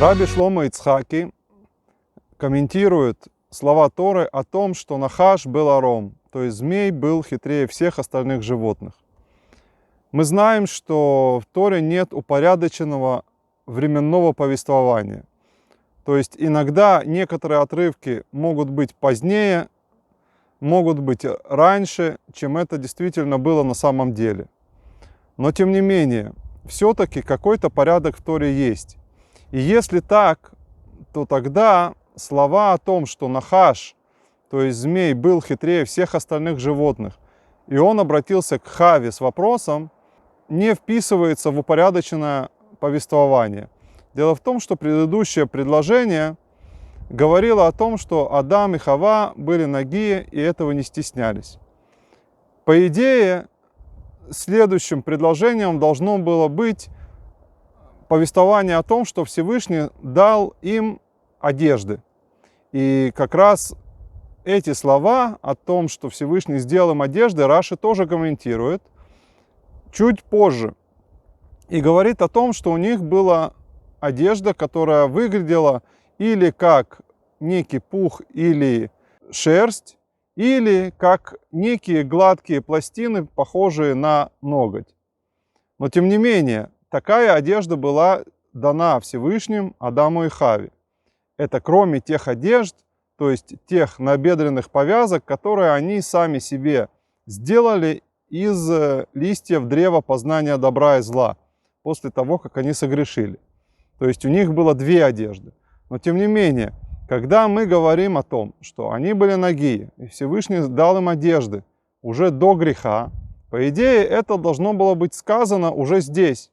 Раби Шломо Ицхаки комментирует слова Торы о том, что Нахаш был ором, то есть змей был хитрее всех остальных животных. Мы знаем, что в Торе нет упорядоченного временного повествования. То есть иногда некоторые отрывки могут быть позднее, могут быть раньше, чем это действительно было на самом деле. Но тем не менее, все-таки какой-то порядок в Торе есть. И если так, то тогда слова о том, что Нахаш, то есть змей, был хитрее всех остальных животных, и он обратился к Хаве с вопросом, не вписывается в упорядоченное повествование. Дело в том, что предыдущее предложение говорило о том, что Адам и Хава были нагие и этого не стеснялись. По идее, следующим предложением должно было быть повествование о том, что Всевышний дал им одежды. И как раз эти слова о том, что Всевышний сделал им одежды, Раши тоже комментирует чуть позже. И говорит о том, что у них была одежда, которая выглядела или как некий пух или шерсть, или как некие гладкие пластины, похожие на ноготь. Но тем не менее, такая одежда была дана Всевышним Адаму и Хаве. Это кроме тех одежд, то есть тех набедренных повязок, которые они сами себе сделали из листьев древа познания добра и зла, после того, как они согрешили. То есть у них было две одежды. Но тем не менее, когда мы говорим о том, что они были нагие, и Всевышний дал им одежды уже до греха, по идее, это должно было быть сказано уже здесь.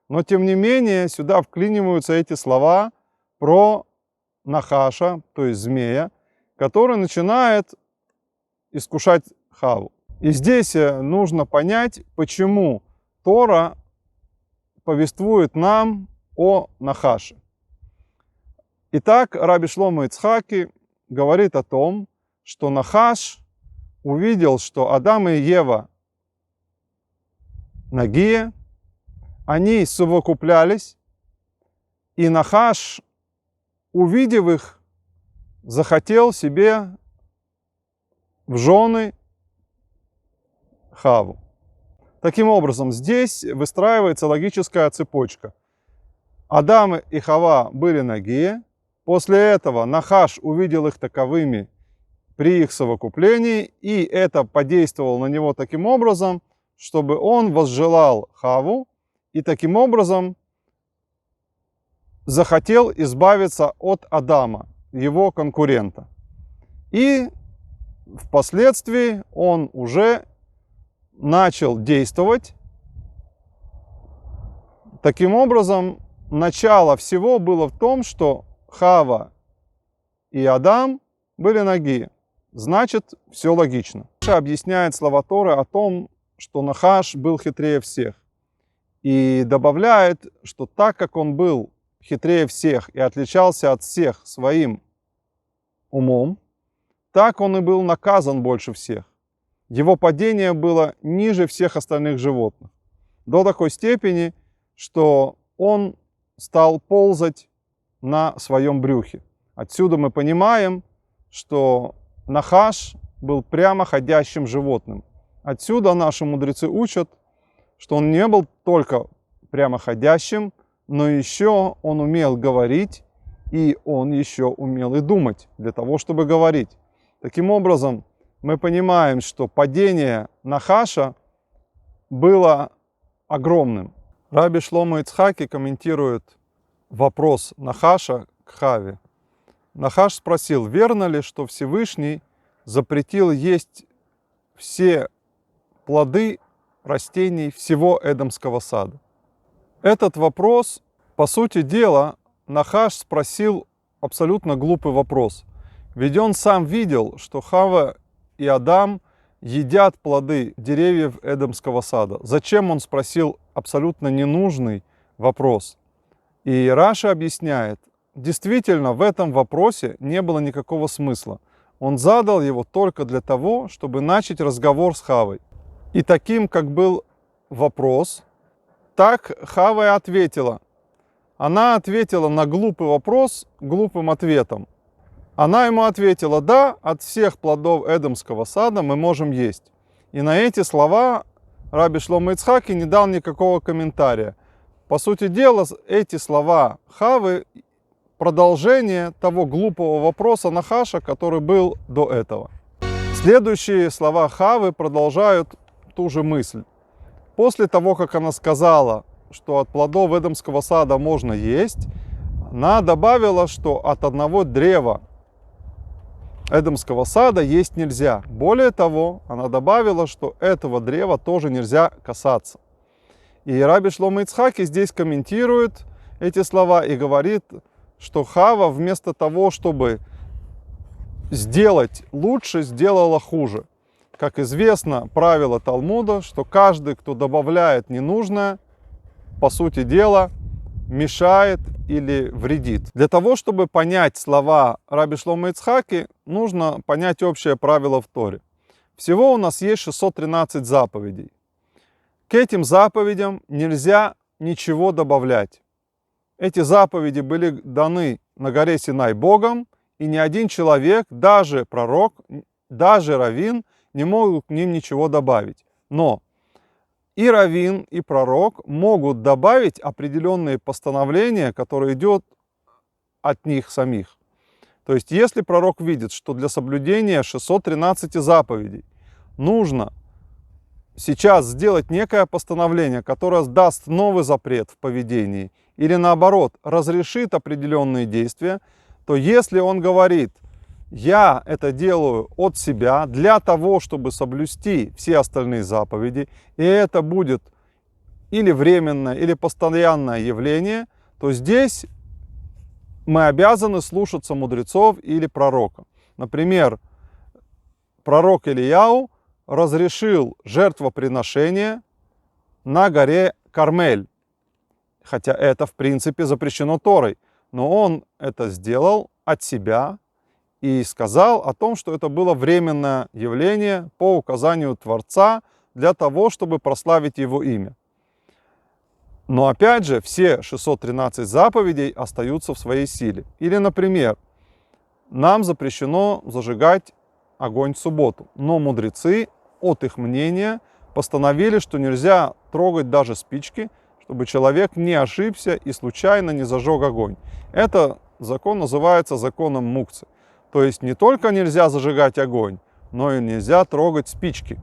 Но тем не менее, сюда вклиниваются эти слова про Нахаша, то есть змея, который начинает искушать Хаву. И здесь нужно понять, почему Тора повествует нам о Нахаше. Итак, Раби Шломо Ицхаки говорит о том, что Нахаш увидел, что Адам и Ева нагие, они совокуплялись, и Нахаш, увидев их, захотел себе в жены Хаву. Таким образом, здесь выстраивается логическая цепочка. Адам и Хава были нагие, после этого Нахаш увидел их таковыми при их совокуплении, и это подействовало на него таким образом, чтобы он возжелал Хаву и таким образом захотел избавиться от Адама, его конкурента. И впоследствии он уже начал действовать. Таким образом, начало всего было в том, что Хава и Адам были нагие. Значит, все логично. Раша объясняет слова Торы о том, что Нахаш был хитрее всех. И добавляет, что так как он был хитрее всех и отличался от всех своим умом, так он и был наказан больше всех. Его падение было ниже всех остальных животных. До такой степени, что он стал ползать на своем брюхе. Отсюда мы понимаем, что Нахаш был прямоходящим животным. Отсюда наши мудрецы учат, что он не был только прямоходящим, но еще он умел говорить, и он еще умел и думать для того, чтобы говорить. Таким образом, мы понимаем, что падение Нахаша было огромным. Раби Шломо Ицхаки комментирует вопрос Нахаша к Хаве. Нахаш спросил, верно ли, что Всевышний запретил есть все плоды растений всего Эдемского сада? Этот вопрос, по сути дела, Нахаш спросил абсолютно глупый вопрос. Ведь он сам видел, что Хава и Адам едят плоды деревьев Эдемского сада. Зачем он спросил абсолютно ненужный вопрос? И Раши объясняет, действительно, в этом вопросе не было никакого смысла. Он задал его только для того, чтобы начать разговор с Хавой. И таким, как был вопрос, так Хава и ответила. она ответила на глупый вопрос глупым ответом. Она ему ответила: да, от всех плодов Эдемского сада мы можем есть. И на эти слова Раби Шломо Ицхаки не дал никакого комментария. По сути дела, эти слова Хавы – продолжение того глупого вопроса Нахаша, который был до этого. Следующие слова Хавы продолжают ту же мысль. После того, как она сказала, что от плодов Эдемского сада можно есть, она добавила, что от одного древа Эдемского сада есть нельзя. Более того, она добавила, что этого древа тоже нельзя касаться. И Раби Шломо Ицхаки здесь комментирует эти слова и говорит, что Хава вместо того, чтобы сделать лучше, сделала хуже. Как известно, правило Талмуда, что каждый, кто добавляет ненужное, по сути дела, мешает или вредит. Для того, чтобы понять слова Раби Шломо Ицхаки, нужно понять общее правило в Торе. Всего у нас есть 613 заповедей. К этим заповедям нельзя ничего добавлять. Эти заповеди были даны на горе Синай Богом, и ни один человек, даже пророк, даже раввин, не могут к ним ничего добавить. Но и раввин, и пророк могут добавить определенные постановления, которые идут от них самих. То есть, если пророк видит, что для соблюдения 613 заповедей нужно сейчас сделать некое постановление, которое даст новый запрет в поведении, или наоборот, разрешит определенные действия, то если он говорит: я это делаю от себя для того, чтобы соблюсти все остальные заповеди, и это будет или временное, или постоянное явление, то здесь мы обязаны слушаться мудрецов или пророка. Например, пророк Илияу разрешил жертвоприношение на горе Кармель, хотя это в принципе запрещено Торой, но он это сделал от себя и сказал о том, что это было временное явление по указанию Творца для того, чтобы прославить его имя. Но опять же, все 613 заповедей остаются в своей силе. Или, например, нам запрещено зажигать огонь в субботу, но мудрецы от их мнения постановили, что нельзя трогать даже спички, чтобы человек не ошибся и случайно не зажег огонь. Это закон называется законом мукцы. То есть не только нельзя зажигать огонь, но и нельзя трогать спички.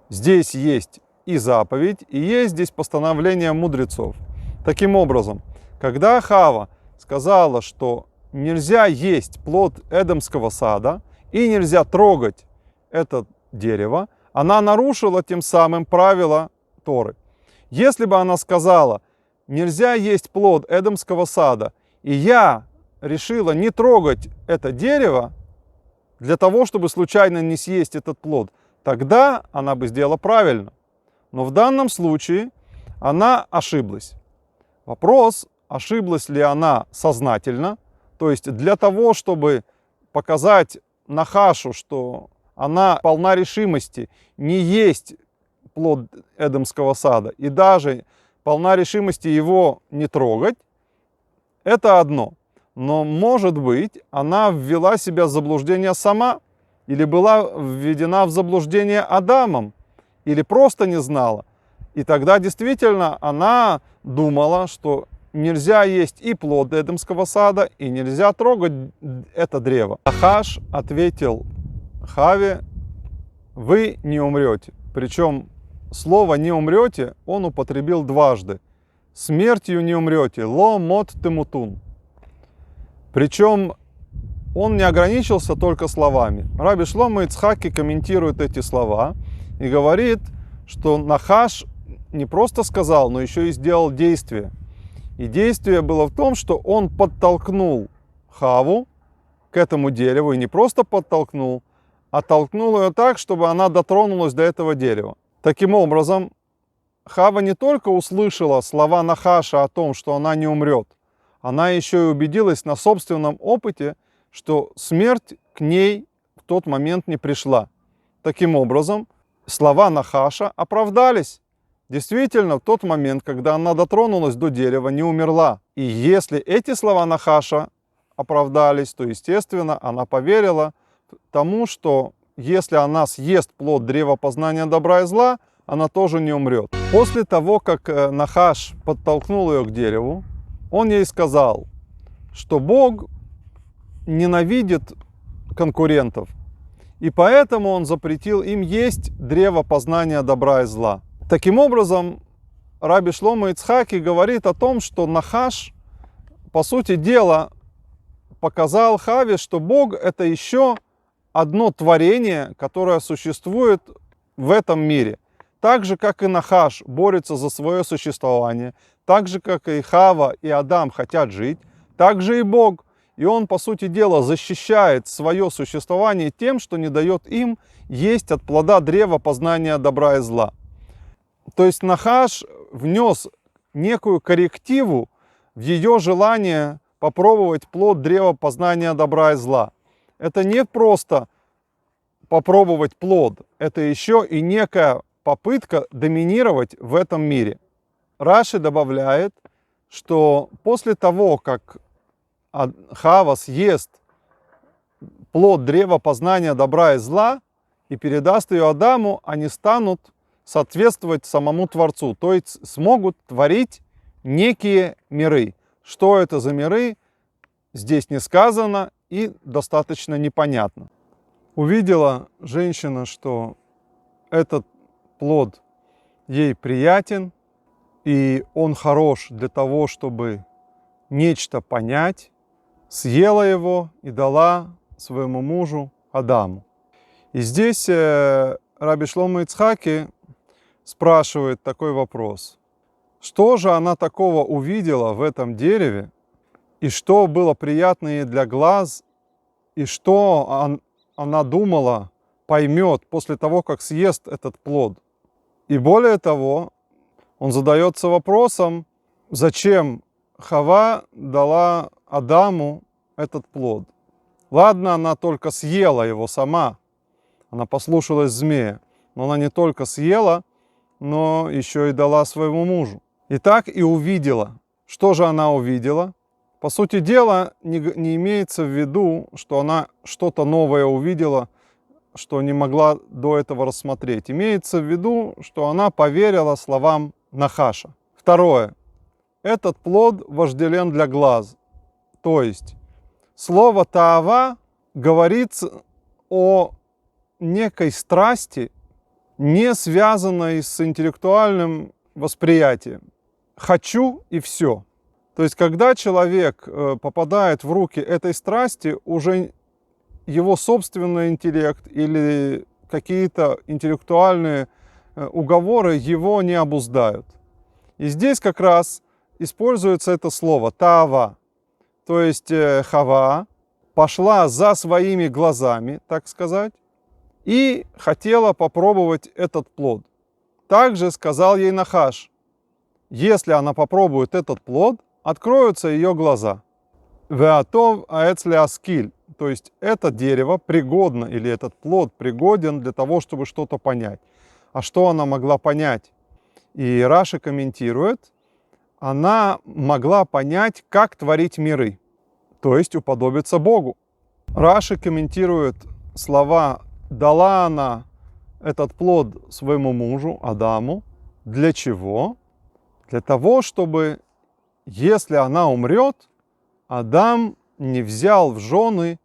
Здесь есть и заповедь, и есть здесь постановление мудрецов. Таким образом, когда Хава сказала, что нельзя есть плод Эдемского сада и нельзя трогать это дерево, она нарушила тем самым правила Торы. Если бы она сказала: нельзя есть плод Эдемского сада, и я решила не трогать это дерево для того, чтобы случайно не съесть этот плод, тогда она бы сделала правильно. Но в данном случае она ошиблась. Вопрос, ошиблась ли она сознательно, то есть для того, чтобы показать Нахашу, что она полна решимости не есть плод Эдемского сада и даже полна решимости его не трогать, это одно. Но, может быть, она ввела себя в заблуждение сама, или была введена в заблуждение Адамом, или просто не знала. И тогда действительно она думала, что нельзя есть и плод Эдемского сада, и нельзя трогать это древо. Нахаш ответил Хаве: вы не умрете. Причем слово «не умрете» он употребил дважды. Смертью не умрете. Ло мот темутун. Причем он не ограничился только словами. Раби Шломо Ицхаки комментирует эти слова и говорит, что Нахаш не просто сказал, но еще и сделал действие. И действие было в том, что он подтолкнул Хаву к этому дереву, и не просто подтолкнул, а толкнул ее так, чтобы она дотронулась до этого дерева. Таким образом, Хава не только услышала слова Нахаша о том, что она не умрет, она еще и убедилась на собственном опыте, что смерть к ней в тот момент не пришла. Таким образом, слова Нахаша оправдались. действительно, в тот момент, когда она дотронулась до дерева, не умерла. И если эти слова Нахаша оправдались, то, естественно, она поверила тому, что если она съест плод древа познания добра и зла, она тоже не умрет. После того, как Нахаш подтолкнул ее к дереву, он ей сказал, что Бог ненавидит конкурентов, и поэтому он запретил им есть древо познания добра и зла. Таким образом, Раби Шломо Ицхаки говорит о том, что Нахаш, по сути дела, показал Хаве, что Бог — это еще одно творение, которое существует в этом мире. Так же, как и Нахаш борется за свое существование, так же, как и Хава и Адам хотят жить, так же и Бог. И он, по сути дела, защищает свое существование тем, что не дает им есть от плода древа познания добра и зла. То есть Нахаш внес некую коррективу в ее желание попробовать плод древа познания добра и зла. Это не просто попробовать плод, это еще и некая попытка доминировать в этом мире. Раши добавляет, что после того, как Хава съест плод древа познания добра и зла и передаст ее Адаму, они станут соответствовать самому Творцу, то есть смогут творить некие миры. Что это за миры, здесь не сказано и достаточно непонятно. Увидела женщина, что этот плод ей приятен, и он хорош для того, чтобы нечто понять, съела его и дала своему мужу Адаму. И здесь Раби Шломо Ицхаки спрашивает такой вопрос. Что же она такого увидела в этом дереве, и что было приятно ей для глаз, и что она думала, поймет после того, как съест этот плод? И более того, он задается вопросом, зачем Хава дала Адаму этот плод. Ладно, она только съела его сама, она послушалась змея, но она не только съела, но еще и дала своему мужу. И так и увидела. Что же она увидела? По сути дела, не имеется в виду, что она что-то новое увидела, что не могла до этого рассмотреть. Имеется в виду, что она поверила словам Нахаша. Второе. Этот плод вожделен для глаз. То есть слово «таава» говорит о некой страсти, не связанной с интеллектуальным восприятием. Хочу и все. То есть когда человек попадает в руки этой страсти, уже его собственный интеллект или какие-то интеллектуальные уговоры его не обуздают. И здесь как раз используется это слово «таава». То есть Хава пошла за своими глазами, так сказать, и хотела попробовать этот плод. Также сказал ей Нахаш, если она попробует этот плод, откроются ее глаза. Веатов аэцле аскиль. То есть это дерево пригодно, или этот плод пригоден для того, чтобы что-то понять. А что она могла понять? И Раши комментирует, она могла понять, как творить миры, то есть уподобиться Богу. Раши комментирует слова «дала она этот плод своему мужу Адаму». Для чего? Для того, чтобы, если она умрет, Адам не взял в жены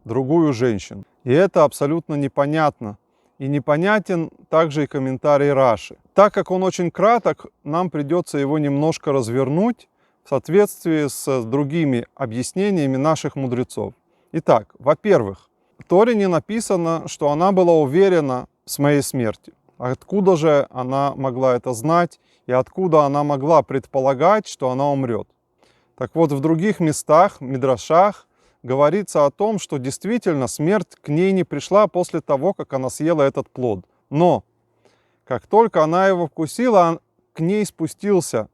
другую женщину. И это абсолютно непонятно. И непонятен также и комментарий Раши. Так как он очень краток, нам придется его немножко развернуть в соответствии с другими объяснениями наших мудрецов. Итак, во-первых, в Торе не написано, что она была уверена в своей смерти. Откуда же она могла это знать и откуда она могла предполагать, что она умрет? Так вот, в других местах, в Мидрашах, говорится о том, что действительно смерть к ней не пришла после того, как она съела этот плод. Но, как только она его вкусила, к ней спустился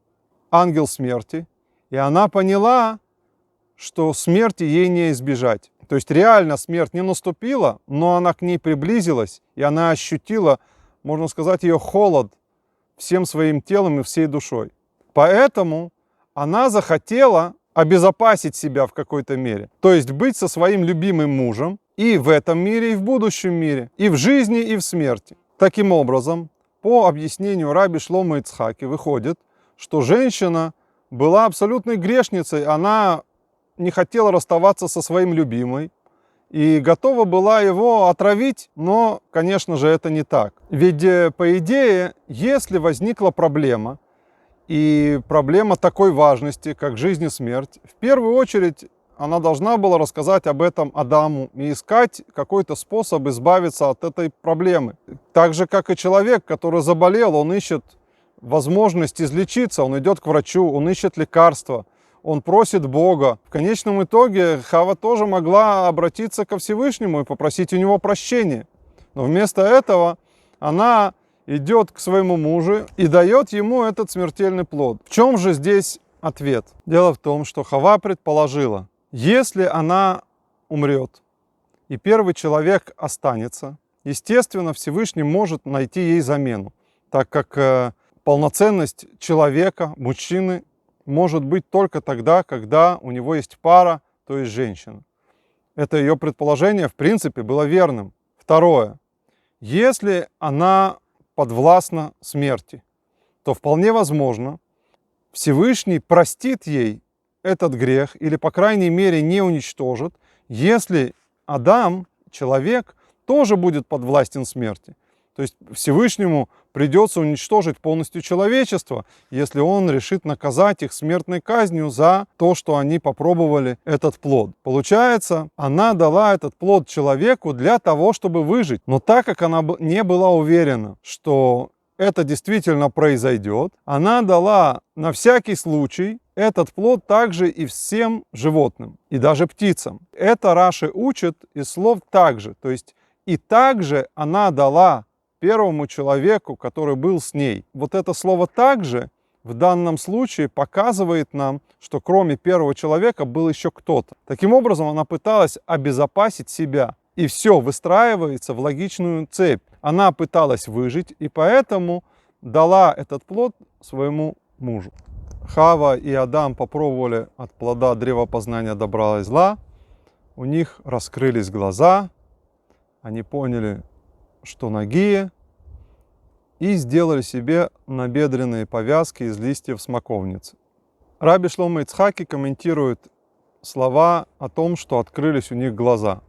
ангел смерти, и она поняла, что смерти ей не избежать. То есть реально смерть не наступила, но она к ней приблизилась, и она ощутила, можно сказать, ее холод всем своим телом и всей душой. Поэтому она захотела обезопасить себя в какой-то мере. То есть быть со своим любимым мужем и в этом мире, и в будущем мире, и в жизни, и в смерти. Таким образом, по объяснению Раби Шломо Ицхаки выходит, что женщина была абсолютной грешницей, она не хотела расставаться со своим любимым и готова была его отравить, но, конечно же, это не так. Ведь, по идее, если возникла проблема, и проблема такой важности, как жизнь и смерть, в первую очередь она должна была рассказать об этом Адаму и искать какой-то способ избавиться от этой проблемы. Так же, как и человек, который заболел, он ищет возможность излечиться, он идет к врачу, он ищет лекарства, он просит Бога. В конечном итоге Хава тоже могла обратиться ко Всевышнему и попросить у него прощения. Но вместо этого она идет к своему мужу и дает ему этот смертельный плод. В чем же здесь ответ? Дело в том, что Хава предположила, если она умрет и первый человек останется, естественно, Всевышний может найти ей замену, так как полноценность человека, мужчины, может быть только тогда, когда у него есть пара, то есть женщина. Это ее предположение, в принципе, было верным. Второе. Если она подвластна смерти, то вполне возможно, Всевышний простит ей этот грех или, по крайней мере, не уничтожит, если Адам, человек, тоже будет подвластен смерти. То есть Всевышнему придется уничтожить полностью человечество, если он решит наказать их смертной казнью за то, что они попробовали этот плод. Получается, она дала этот плод человеку для того, чтобы выжить. Но так как она не была уверена, что это действительно произойдет, она дала на всякий случай этот плод также и всем животным, и даже птицам. Это Раши учит из слов «также». То есть и также она дала первому человеку, который был с ней. Вот это слово «также» в данном случае показывает нам, что кроме первого человека был еще кто-то. Таким образом, она пыталась обезопасить себя. И все выстраивается в логичную цепь. Она пыталась выжить, и поэтому дала этот плод своему мужу. Хава и Адам попробовали от плода древа познания добра и зла. У них раскрылись глаза, они поняли, что нагие, и сделали себе набедренные повязки из листьев смоковницы. Раби Шломо Ицхаки комментирует слова о том, что открылись у них глаза.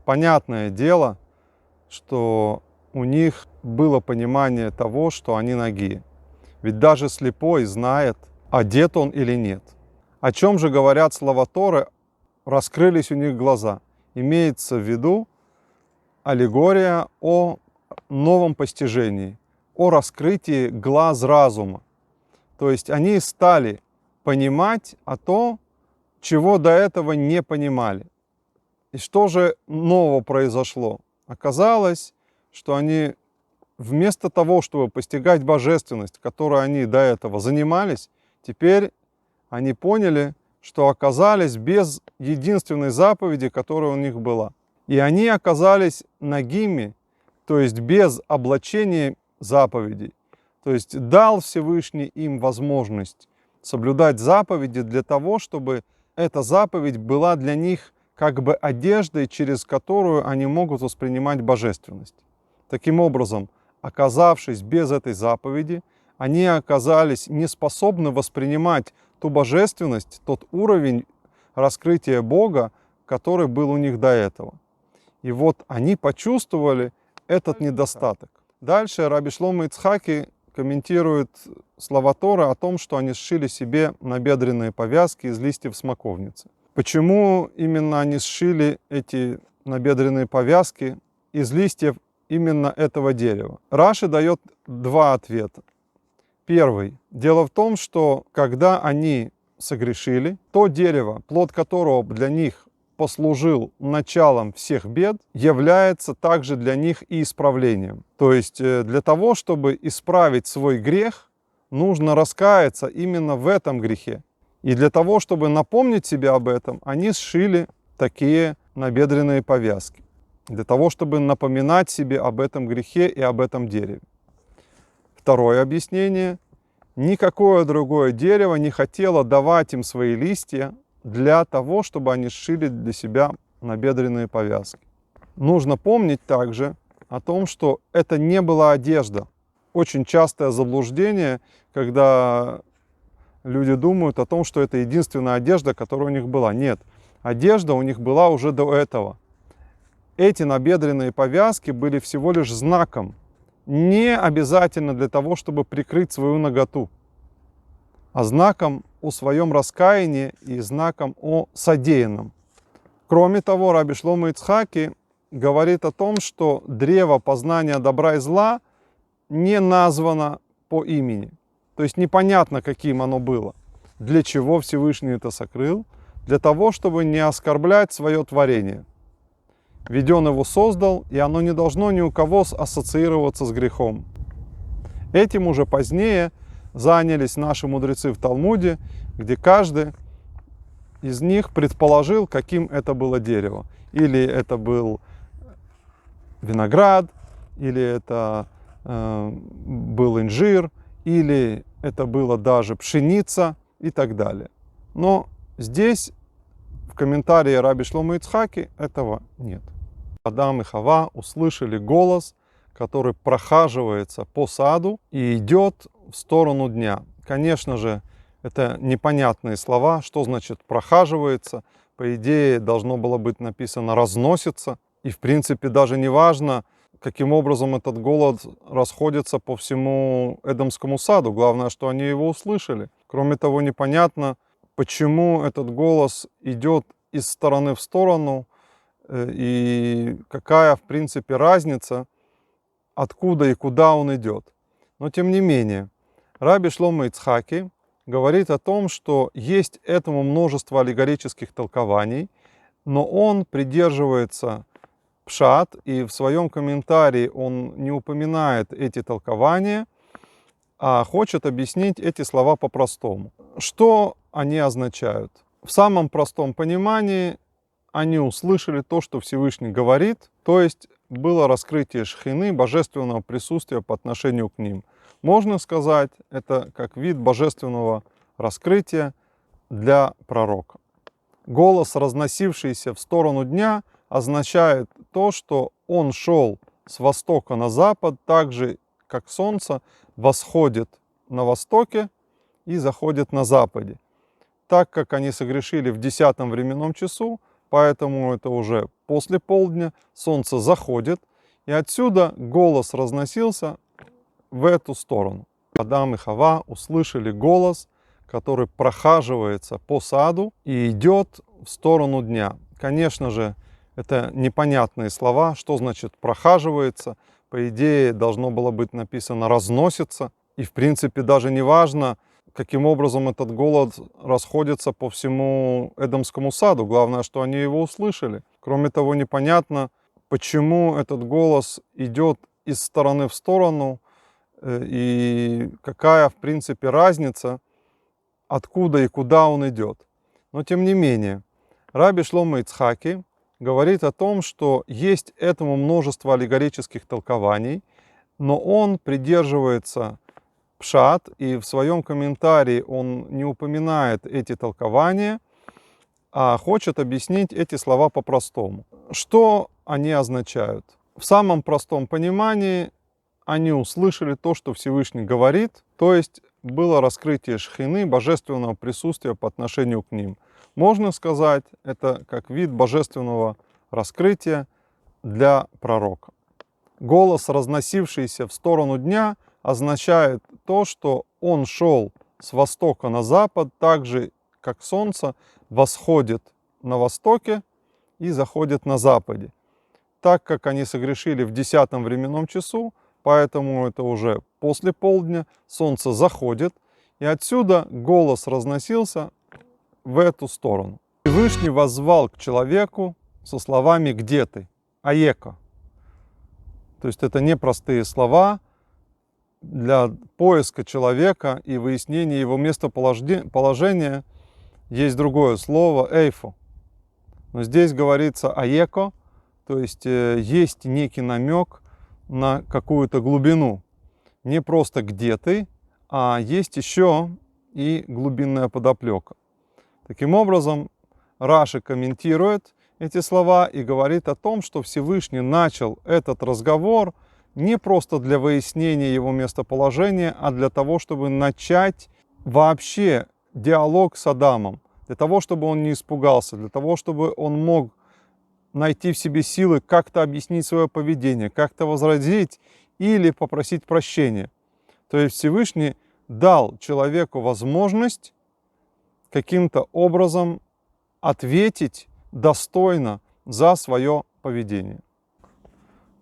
Понятное дело, что у них было понимание того, что они нагие. Ведь даже слепой знает, одет он или нет. О чем же говорят слова Торы «раскрылись у них глаза»? Имеется в виду аллегория о новом постижении, о раскрытии глаз разума. То есть они стали понимать о том, чего до этого не понимали. И что же нового произошло? Оказалось, что они вместо того, чтобы постигать божественность, которой они до этого занимались, теперь они поняли, что оказались без единственной заповеди, которая у них была. И они оказались нагими, то есть без облачения заповедей. То есть дал Всевышний им возможность соблюдать заповеди для того, чтобы эта заповедь была для них как бы одеждой, через которую они могут воспринимать божественность. Таким образом, оказавшись без этой заповеди, они оказались не способны воспринимать ту божественность, тот уровень раскрытия Бога, который был у них до этого. И вот они почувствовали этот недостаток. Дальше Раби Шломо Ицхаки комментирует слова Торы о том, что они сшили себе набедренные повязки из листьев смоковницы. Почему именно они сшили эти набедренные повязки из листьев именно этого дерева? Раши дает два ответа. Первый. Дело в том, что когда они согрешили, то дерево, плод которого для них послужил началом всех бед, является также для них и исправлением. То есть для того, чтобы исправить свой грех, нужно раскаяться именно в этом грехе. И для того, чтобы напомнить себе об этом, они сшили такие набедренные повязки. Для того, чтобы напоминать себе об этом грехе и об этом дереве. Второе объяснение. Никакое другое дерево не хотело давать им свои листья для того, чтобы они сшили для себя набедренные повязки. Нужно помнить также о том, что это не была одежда. Очень частое заблуждение, когда люди думают о том, что это единственная одежда, которая у них была. Нет, одежда у них была уже до этого. Эти набедренные повязки были всего лишь знаком, не обязательно для того, чтобы прикрыть свою наготу, а знаком о своем раскаянии и знаком о содеянном. Кроме того, Раби Шломо Ицхаки говорит о том, что древо познания добра и зла не названо по имени. То есть непонятно, каким оно было. Для чего Всевышний это сокрыл? Для того, чтобы не оскорблять свое творение. Ведь он его создал, и оно не должно ни у кого ассоциироваться с грехом. Этим уже позднее занялись наши мудрецы в Талмуде, где каждый из них предположил, каким это было дерево. Или это был виноград, или это был инжир, или это была даже пшеница и так далее. Но здесь в комментарии Раби Шломо Ицхаки этого нет. Адам и Хава услышали голос, который прохаживается по саду и идет в сторону дня. Конечно же, это непонятные слова. Что значит прохаживается? По идее, должно было быть написано разносится. И в принципе даже не важно, каким образом этот голос расходится по всему Эдемскому саду. Главное, что они его услышали. Кроме того, непонятно, почему этот голос идет из стороны в сторону, и какая, в принципе, разница, откуда и куда он идет. Но тем не менее, Раби Шломо Ицхаки говорит о том, что есть этому множество аллегорических толкований, но он придерживается пшат, и в своем комментарии он не упоминает эти толкования, а хочет объяснить эти слова по-простому. Что они означают? В самом простом понимании они услышали то, что Всевышний говорит, то есть было раскрытие шхины, божественного присутствия по отношению к ним. Можно сказать, это как вид божественного раскрытия для пророка. Голос, разносившийся в сторону дня, означает то, что он шел с востока на запад, так же, как солнце восходит на востоке и заходит на западе. Так как они согрешили в 10-м временном часу, поэтому это уже после полдня, солнце заходит, и отсюда голос разносился в эту сторону. Адам и Хава услышали голос, который прохаживается по саду и идет в сторону дня. Конечно же, это непонятные слова. Что значит прохаживается? По идее, должно было быть написано разносится. И в принципе даже не важно, каким образом этот голос расходится по всему Эдемскому саду. Главное, что они его услышали. Кроме того, непонятно, почему этот голос идет из стороны в сторону, и какая, в принципе, разница, откуда и куда он идет. Но тем не менее, Раби Шломо Ицхаки говорит о том, что есть этому множество аллегорических толкований, но он придерживается пшат, и в своем комментарии он не упоминает эти толкования, а хочет объяснить эти слова по-простому. Что они означают? В самом простом понимании они услышали то, что Всевышний говорит, то есть было раскрытие шхины, божественного присутствия по отношению к ним. Можно сказать, это как вид божественного раскрытия для пророка. Голос, разносившийся в сторону дня, означает то, что он шел с востока на запад, так же, как солнце восходит на востоке и заходит на западе. Так как они согрешили в 10-м временном часу, поэтому это уже после полдня, солнце заходит, и отсюда голос разносился в эту сторону. Всевышний воззвал к человеку со словами «Где ты?» Аека. То есть это непростые слова. Для поиска человека и выяснения его местоположения есть другое слово «эйфо». Но здесь говорится «аеко», то есть есть некий намек на какую-то глубину. не просто где ты, а есть еще и глубинная подоплека. Таким образом, Раши комментирует эти слова и говорит о том, что Всевышний начал этот разговор не просто для выяснения его местоположения, а для того, чтобы начать вообще диалог с Адамом, для того, чтобы он не испугался, для того, чтобы он мог найти в себе силы как-то объяснить свое поведение, как-то возразить или попросить прощения. То есть Всевышний дал человеку возможность каким-то образом ответить достойно за свое поведение.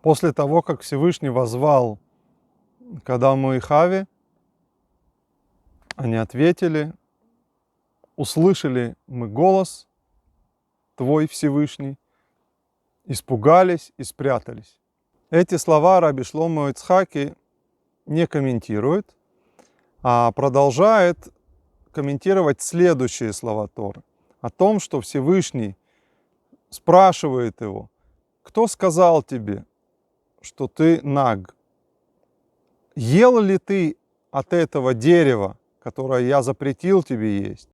После того, как Всевышний воззвал к Адаму и Хаве, они ответили: услышали мы голос Твой, Всевышний, испугались и спрятались. Эти слова Раби Шломо Ицхаки не комментирует, а продолжает комментировать следующие слова Торы. О том, что Всевышний спрашивает его: кто сказал тебе, что ты наг? Ел ли ты от этого дерева, которое я запретил тебе есть?